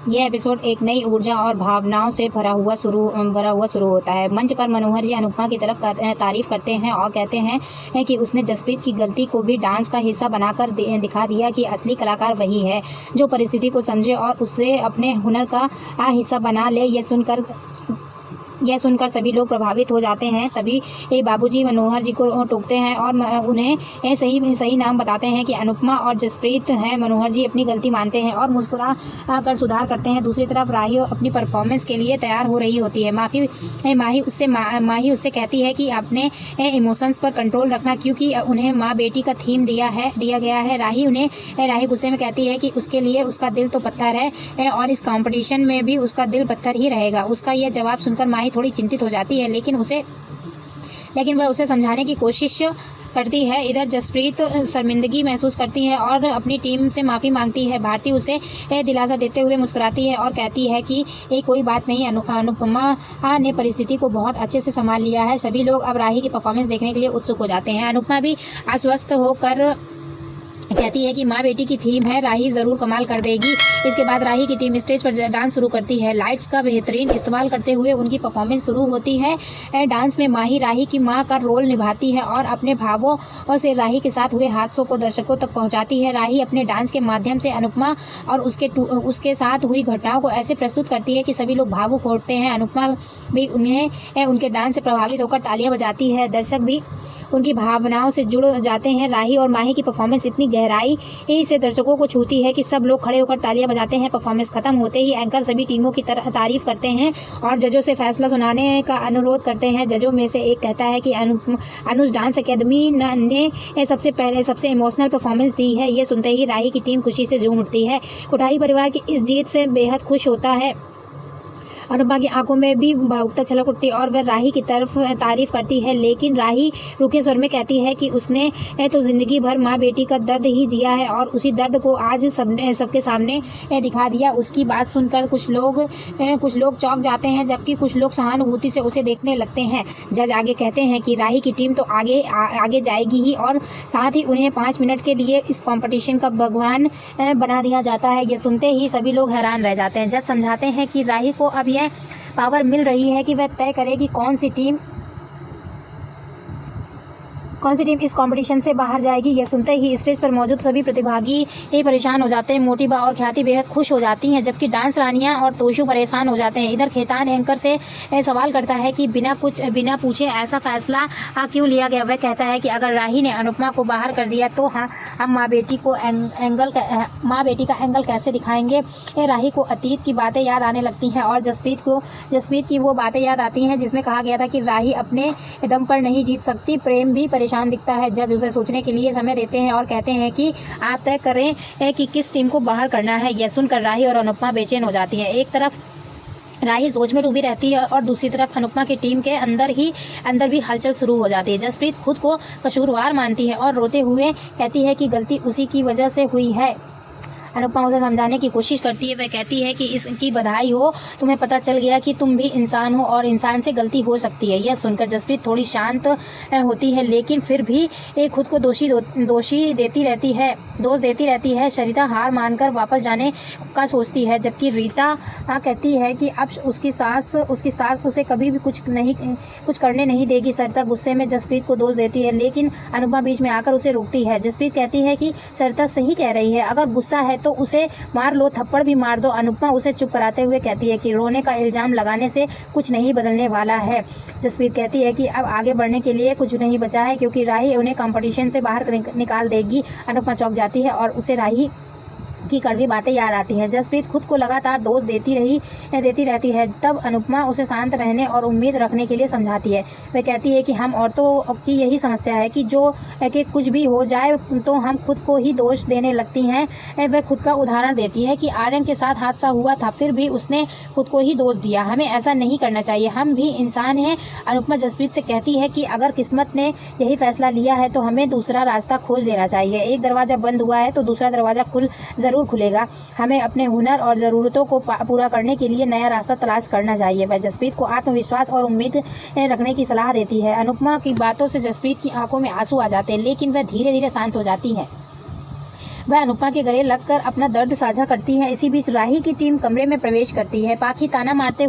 यह एपिसोड एक नई ऊर्जा और भावनाओं से भरा हुआ शुरू होता है। मंच पर मनोहर जी अनुपमा की तरफ तारीफ करते हैं और कहते हैं कि उसने जसप्रीत की गलती को भी डांस का हिस्सा बनाकर दिखा दिया कि असली कलाकार वही है जो परिस्थिति को समझे और उसे अपने हुनर का हिस्सा बना ले। यह सुनकर सभी लोग प्रभावित हो जाते हैं। तभी बाबूजी मनोहर जी को टोकते हैं और उन्हें सही नाम बताते हैं कि अनुपमा और जसप्रीत हैं। मनोहर जी अपनी गलती मानते हैं और मुस्कुरा कर सुधार करते हैं। दूसरी तरफ राही अपनी परफॉर्मेंस के लिए तैयार हो रही होती है। माही उससे कहती है कि अपने इमोशंस पर कंट्रोल रखना, क्योंकि उन्हें माँ बेटी का थीम दिया गया है। राही गुस्से में कहती है कि उसके लिए उसका दिल तो पत्थर है और इस कंपटीशन में भी उसका दिल पत्थर ही रहेगा। उसका यह जवाब सुनकर माही थोड़ी चिंतित हो जाती है, लेकिन वह उसे समझाने की कोशिश करती है। इधर जसप्रीत शर्मिंदगी महसूस करती है और अपनी टीम से माफ़ी मांगती है। भारती उसे दिलासा देते हुए मुस्कुराती है और कहती है कि कोई बात नहीं, अनुपमा ने परिस्थिति को बहुत अच्छे से संभाल लिया है। सभी लोग अब राही की परफॉर्मेंस देखने के लिए उत्सुक हो जाते हैं। अनुपमा भी आश्वस्त होकर कहती है कि माँ बेटी की थीम है, राही ज़रूर कमाल कर देगी। इसके बाद राही की टीम स्टेज पर डांस शुरू करती है। लाइट्स का बेहतरीन इस्तेमाल करते हुए उनकी परफॉर्मेंस शुरू होती है। डांस में माही राही की माँ का रोल निभाती है और अपने भावों से राही के साथ हुए हादसों को दर्शकों तक पहुँचाती है। राही अपने डांस के माध्यम से अनुपमा और उसके साथ हुई घटनाओं को ऐसे प्रस्तुत करती है कि सभी लोग भावुक होते हैं। अनुपमा भी उनके डांस से प्रभावित होकर तालियां बजाती है। दर्शक भी उनकी भावनाओं से जुड़ जाते हैं। राही और माही की परफॉर्मेंस इतनी गहराई से दर्शकों को छूती है कि सब लोग खड़े होकर तालियां बजाते हैं। परफॉर्मेंस खत्म होते ही एंकर सभी टीमों की तारीफ करते हैं और जजों से फैसला सुनाने का अनुरोध करते हैं। जजों में से एक कहता है कि अनुज डांस अकेडमी ने सबसे इमोशनल परफॉर्मेंस दी है। ये सुनते ही राही की टीम खुशी से झूम उठती है। कोठारी परिवार की इस जीत से बेहद खुश होता है। अनुपमा की आंखों में भी भावुकता छलक उठती है और वह राही की तरफ तारीफ करती है, लेकिन राही रुखे स्वर में कहती है कि उसने तो ज़िंदगी भर माँ बेटी का दर्द ही जिया है और उसी दर्द को आज सबके सामने दिखा दिया। उसकी बात सुनकर कुछ लोग चौंक जाते हैं, जबकि कुछ लोग सहानुभूति से उसे देखने लगते हैं। जज आगे कहते हैं कि राही की टीम तो आगे जाएगी ही और साथ ही उन्हें 5 मिनट के लिए इस कॉम्पिटिशन का भगवान बना दिया जाता है। ये सुनते ही सभी लोग हैरान रह जाते हैं। जज समझाते हैं कि राही को अब यह पावर मिल रही है कि वह तय करेगी कौन सी टीम इस कंपटीशन से बाहर जाएगी। यह सुनते ही स्टेज पर मौजूद सभी प्रतिभागी परेशान हो जाते हैं। मोटिबा और ख्याति बेहद खुश हो जाती हैं, जबकि डांस रानियां और तोशु परेशान हो जाते हैं। इधर खेतान एंकर से सवाल करता है कि बिना पूछे ऐसा फैसला क्यों लिया गया। वह कहता है कि अगर राही ने अनुपमा को बाहर कर दिया तो हम माँ बेटी का एंगल कैसे दिखाएंगे। राही को अतीत की बातें याद आने लगती हैं और जसप्रीत की वो बातें याद आती हैं जिसमें कहा गया था कि राही अपने दम पर नहीं जीत सकती। प्रेम भी परेशान दिखता है। जज उसे सोचने के लिए समय देते हैं और कहते हैं कि आप तय करें कि किस टीम को बाहर करना है। यह सुनकर राही और अनुपमा बेचैन हो जाती है। एक तरफ राही सोच में डूबी रहती है और दूसरी तरफ अनुपमा की टीम के अंदर भी हलचल शुरू हो जाती है। जसप्रीत खुद को कसूरवार मानती है और रोते हुए कहती है कि गलती उसी की वजह से हुई है। अनुपमा उसे समझाने की कोशिश करती है। वह कहती है कि इसकी बधाई हो, तुम्हें पता चल गया कि तुम भी इंसान हो और इंसान से गलती हो सकती है। यह सुनकर जसप्रीत थोड़ी शांत होती है, लेकिन फिर भी खुद को दोष देती रहती है। सरिता हार मानकर वापस जाने का सोचती है, जबकि रीता कहती है कि अब उसकी सास उसे कभी भी कुछ करने नहीं देगी। सरिता गुस्से में जसप्रीत को दोष देती है, लेकिन अनुपमा बीच में आकर उसे रोकती है। जसप्रीत कहती है कि सरिता सही कह रही है, अगर गुस्सा है तो उसे मार लो, थप्पड़ भी मार दो। अनुपमा उसे चुप कराते हुए कहती है कि रोने का इल्जाम लगाने से कुछ नहीं बदलने वाला है। जसप्रीत कहती है कि अब आगे बढ़ने के लिए कुछ नहीं बचा है, क्योंकि राही उन्हें कंपटीशन से बाहर निकाल देगी। अनुपमा चौंक जाती है और उसे राही की कड़वी बातें याद आती हैं। जसप्रीत खुद को लगातार दोष देती रहती है। तब अनुपमा उसे शांत रहने और उम्मीद रखने के लिए समझाती है। वह कहती है कि हम औरतों की यही समस्या है कि कुछ भी हो जाए तो हम खुद को ही दोष देने लगती हैं। वह खुद का उदाहरण देती है कि आर्यन के साथ हादसा हुआ था, फिर भी उसने खुद को ही दोष दिया। हमें ऐसा नहीं करना चाहिए, हम भी इंसान हैं। अनुपमा जसप्रीत से कहती है कि अगर किस्मत ने यही फैसला लिया है तो हमें दूसरा रास्ता खोज लेना चाहिए। एक दरवाज़ा बंद हुआ है तो दूसरा दरवाज़ा ज़रूर खुलेगा। हमें अपने हुनर और ज़रूरतों को पूरा करने के लिए नया रास्ता तलाश करना चाहिए। वह जसप्रीत को आत्मविश्वास और उम्मीद रखने की सलाह देती है। अनुपमा की बातों से जसप्रीत की आंखों में आंसू आ जाते हैं, लेकिन वह धीरे धीरे शांत हो जाती है। वह अनुपमा के गले लगकर अपना दर्द साझा करती है। इसी बीच राही की टीम कमरे में प्रवेश करती है। पाखी ताना मारते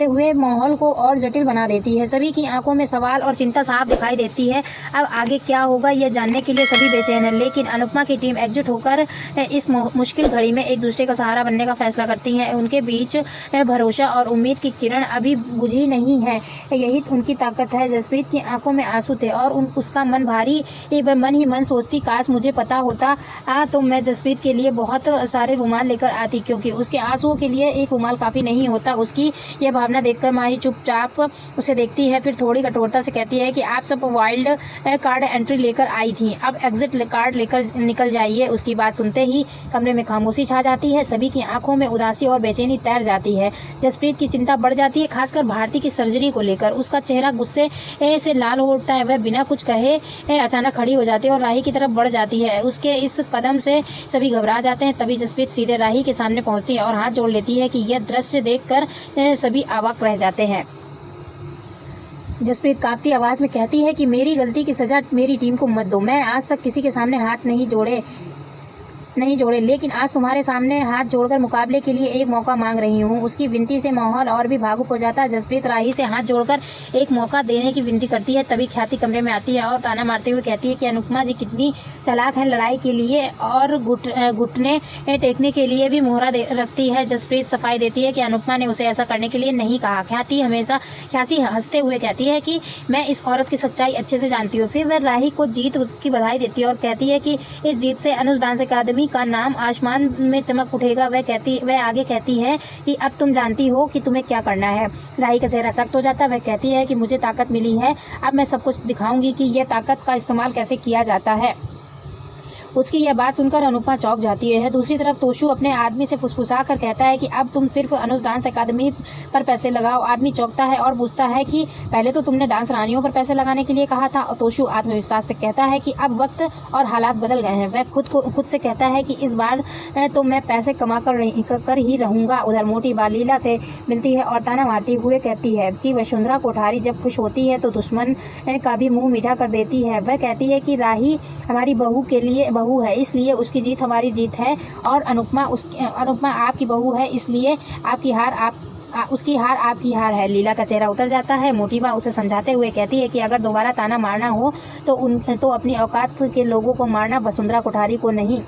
हुए माहौल को और जटिल बना देती है। सभी की आंखों में सवाल और चिंता साफ दिखाई देती है। अब आगे क्या होगा यह जानने के लिए सभी बेचैन हैं, लेकिन अनुपमा की टीम एकजुट होकर इस मुश्किल घड़ी में एक दूसरे का सहारा बनने का फैसला करती है। उनके बीच भरोसा और उम्मीद की किरण अभी बुझी नहीं है। यही उनकी ताकत है। जसप्रीत की आंखों में आंसू थे और उसका मन भारी। वह मन ही मन सोचती, काश मुझे पता होता तो मैं जसप्रीत के लिए बहुत सारे रुमाल लेकर आती, क्योंकि उसके आंसुओं के लिए एक रुमाल काफ़ी नहीं होता। उसकी यह भावना देखकर माही चुपचाप उसे देखती है, फिर थोड़ी कठोरता से कहती है कि आप सब वाइल्ड कार्ड एंट्री लेकर आई थी, अब एग्जिट कार्ड लेकर निकल जाइए। उसकी बात सुनते ही कमरे में खामोशी छा जाती है। सभी की आंखों में उदासी और बेचैनी तैर जाती है। जसप्रीत की चिंता बढ़ जाती है, खासकर भारती की सर्जरी को लेकर। उसका चेहरा गुस्से से लाल हो उठता है। वह बिना कुछ कहे अचानक खड़ी हो जाती है और राही की तरफ बढ़ जाती है। उसके इस कदम से सभी घबरा जाते हैं। तभी जसप्रीत सीधे राही के सामने पहुंचती है और हाथ जोड़ लेती है कि यह दृश्य देखकर सभी अवाक रह जाते हैं। जसप्रीत कांपती आवाज़ में कहती है कि मेरी गलती की सज़ा मेरी टीम को मत दो। मैं आज तक किसी के सामने हाथ नहीं जोड़े, लेकिन आज तुम्हारे सामने हाथ जोड़कर मुकाबले के लिए एक मौका मांग रही हूँ। उसकी विनती से माहौल और भी भावुक हो जाता है। जसप्रीत राही से हाथ जोड़कर एक मौका देने की विनती करती है। तभी ख्याति कमरे में आती है और ताना मारते हुए कहती है कि अनुपमा जी कितनी चालाक है, लड़ाई के लिए और घुटने टेकने के लिए भी मोहरा रखती है। जसप्रीत सफाई देती है कि अनुपमा ने उसे ऐसा करने के लिए नहीं कहा। ख्याति हंसते हुए कहती है कि मैं इस औरत की सच्चाई अच्छे से जानती हूँ। फिर वह राही को जीत की बधाई देती है और कहती है कि इस जीत से अनुज डांस अकादमी का नाम आसमान में चमक उठेगा। वह आगे कहती है कि अब तुम जानती हो कि तुम्हें क्या करना है। राही का चेहरा सख्त हो जाता है। वह कहती है कि मुझे ताकत मिली है, अब मैं सब कुछ दिखाऊंगी कि यह ताकत का इस्तेमाल कैसे किया जाता है। उसकी यह बात सुनकर अनुपमा चौंक जाती है। दूसरी तरफ तोशु अपने आदमी से फुसफुसा कर कहता है कि अब तुम सिर्फ अनुज डांस अकादमी पर पैसे लगाओ। आदमी चौंकता है और पूछता है कि पहले तो तुमने डांस रानियों पर पैसे लगाने के लिए कहा था। और तोशु आत्मविश्वास से कहता है कि अब वक्त और हालात बदल गए हैं। वह खुद से कहता है कि इस बार तो मैं पैसे कमा कर ही रहूँगा। उधर मोटी बाल लीला से मिलती है और ताना मारती हुए कहती है कि वसुंधरा कोठारी जब खुश होती है तो दुश्मन का भी मुँह मीठा कर देती है। वह कहती है कि राही हमारी बहू है, इसलिए उसकी जीत हमारी जीत है, और अनुपमा आपकी बहू है, इसलिए उसकी हार आपकी हार है। लीला का चेहरा उतर जाता है। मोटीबा उसे समझाते हुए कहती है कि अगर दोबारा ताना मारना हो तो अपनी औकात के लोगों को मारना, वसुंधरा कोठारी को नहीं।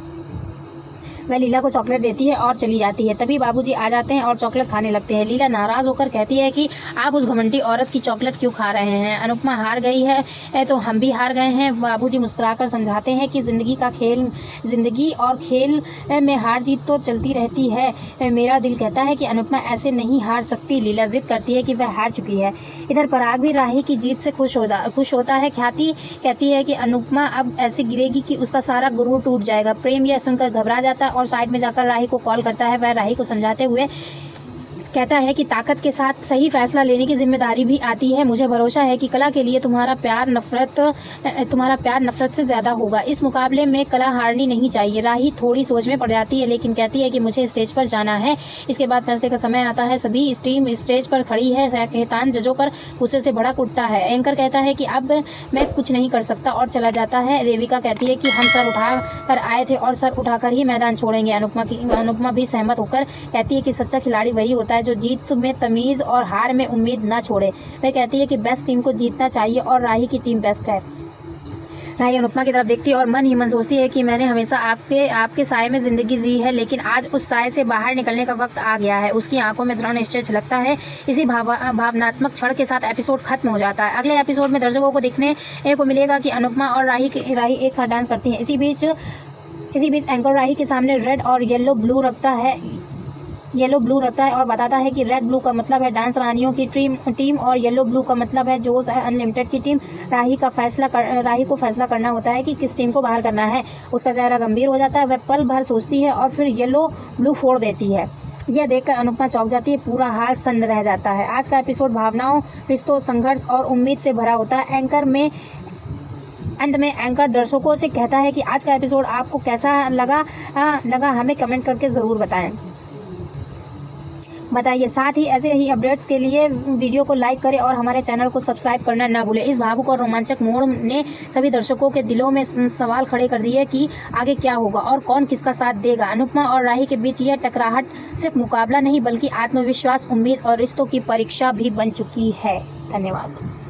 वह लीला को चॉकलेट देती है और चली जाती है। तभी बाबूजी आ जाते हैं और चॉकलेट खाने लगते हैं। लीला नाराज़ होकर कहती है कि आप उस घमंडी औरत की चॉकलेट क्यों खा रहे हैं? अनुपमा हार गई है तो हम भी हार गए हैं। बाबूजी मुस्कुराकर समझाते हैं कि ज़िंदगी और खेल में हार जीत तो चलती रहती है। मेरा दिल कहता है कि अनुपमा ऐसे नहीं हार सकती। लीला जिद करती है कि वह हार चुकी है। इधर पराग भी राही की जीत से खुश होता है। ख्याति कहती है कि अनुपमा अब ऐसे गिरेगी कि उसका सारा गुरूर टूट जाएगा। प्रेम यह सुनकर घबरा जाता है और साइड में जाकर राही को कॉल करता है। वह राही को समझाते हुए कहता है कि ताकत के साथ सही फैसला लेने की जिम्मेदारी भी आती है। मुझे भरोसा है कि कला के लिए तुम्हारा प्यार नफरत से ज़्यादा होगा। इस मुकाबले में कला हारनी नहीं चाहिए। राही थोड़ी सोच में पड़ जाती है, लेकिन कहती है कि मुझे स्टेज पर जाना है। इसके बाद फैसले का समय आता है। सभी टीम स्टेज पर खड़ी है। कहतान जजों पर गुस्से से भड़क उठता है। एंकर कहता है कि अब मैं कुछ नहीं कर सकता और चला जाता है। देविका कहती है कि हम सर उठा कर आए थे और सर उठाकर ही मैदान छोड़ेंगे। अनुपमा भी सहमत होकर कहती है कि सच्चा खिलाड़ी वही होता है जो जीत में तमीज़ और हार में उम्मीद न छोड़े। वह कहती है कि बेस्ट टीम को जीतना चाहिए और राही की टीम बेस्ट है। राही अनुपमा की तरफ देखती है और मन ही मन सोचती है कि मैंने हमेशा आपके साए में ज़िंदगी जी है, लेकिन आज उस साए से बाहर निकलने का वक्त आ गया है। उसकी आंखों में दृढ़ निश्चय झलकता है। इसी भावनात्मक क्षण के साथ एपिसोड खत्म हो जाता है। अगले एपिसोड में दर्शकों को देखने को मिलेगा कि अनुपमा और राही एक साथ डांस करती हैं। इसी बीच एंकर राही के सामने रेड और येलो ब्लू रखता है और बताता है कि रेड ब्लू का मतलब है डांस रानियों की टीम और येलो ब्लू का मतलब है जोश अनलिमिटेड की टीम। राही को फैसला करना होता है कि किस टीम को बाहर करना है। उसका चेहरा गंभीर हो जाता है। वह पल भर सोचती है और फिर येलो ब्लू फोड़ देती है। यह देखकर अनुपमा चौंक जाती है। पूरा हाल सन्न रह जाता है। आज का एपिसोड भावनाओं, रिश्तों, संघर्ष और उम्मीद से भरा होता है। अंत में एंकर दर्शकों से कहता है कि आज का एपिसोड आपको कैसा लगा हमें कमेंट करके ज़रूर बताएं। बताइए। साथ ही ऐसे ही अपडेट्स के लिए वीडियो को लाइक करें और हमारे चैनल को सब्सक्राइब करना ना भूलें। इस भावुक और रोमांचक मोड़ ने सभी दर्शकों के दिलों में सवाल खड़े कर दिए कि आगे क्या होगा और कौन किसका साथ देगा। अनुपमा और राही के बीच यह टकराहट सिर्फ मुकाबला नहीं बल्कि आत्मविश्वास, उम्मीद और रिश्तों की परीक्षा भी बन चुकी है। धन्यवाद।